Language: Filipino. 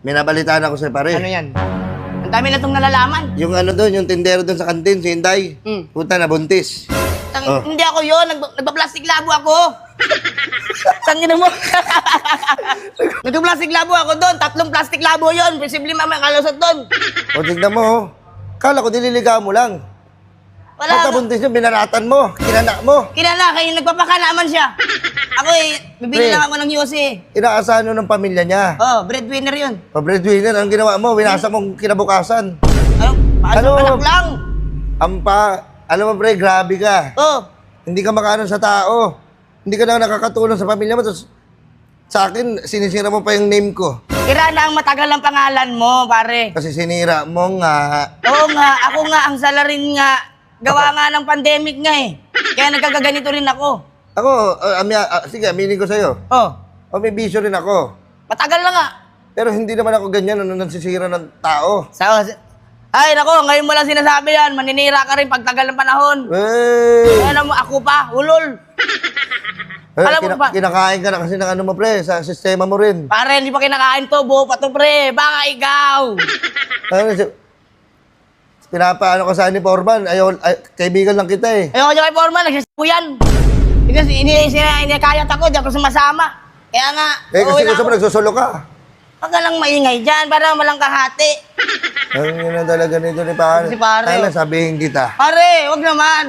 May nabalitaan ako sa'yo, pare. Ano yan? Ang dami na itong nalalaman. Yung ano doon, yung tindero doon sa kantin, si Inday. Puta na, buntis. Oh. Hindi ako yun. Nagpa-plastic labo ako. Tangina mo. Nagpa-plastic labo ako doon. 3 plastic labo yun. Posible mamaya kalusot doon. O, tignan mo, oh. Kala ko dililigaw mo lang. Wala Pagkabuntis yun, binaratan mo, kinanak mo. Kilala, kayo nagpapaka naman siya. Ako bibili lang ako ng Yossi. Inaasahan mo ng pamilya niya. Oh, breadwinner yun. Pa-breadwinner, ang ginawa mo, winasa mong kinabukasan. Paano anak lang? Alam mo, pre, grabe ka. Oh, Hindi ka makaano sa tao. Hindi ka na nakakatulong sa pamilya mo. Tapos, sa akin, sinisira mo pa yung name ko. tira na ang matagal ang pangalan mo, pare. Kasi sinira mo nga. Oo nga, ako nga, ang salarin nga. Gawa nga ng pandemic nga eh. Kaya nagkakaganito rin ako. Ako, sige, aminin ko sa'yo. Oh, May bisyo rin ako. matagal na nga. Pero hindi naman ako ganyan nung nagsisira ng tao. Ay, nako, ngayon mo lang sinasabi yan. Maninira ka rin pagtagal ng panahon. Hey! Alam mo, ako pa, ulol. Alam mo ba? Kinakain ka na kasi ng ano mo, pre, sa sistema mo rin. Pare, hindi pa kinakain to, buo pa to, pre. Baka ikaw. Pinapaano ka sa ni Foreman, kaibigan lang kita eh. Ayoko dyan kay Foreman, nagsisipo yan. Kasi inikayat ako, di ako sumasama. Kaya nga, Kasi gusto mo nagsusulo ka. Huwag ka lang maingay dyan, para malang kahati. Ang yun na talaga nito ni pare. Si pare, Kaya lang sabihin kita. Pare, wag naman.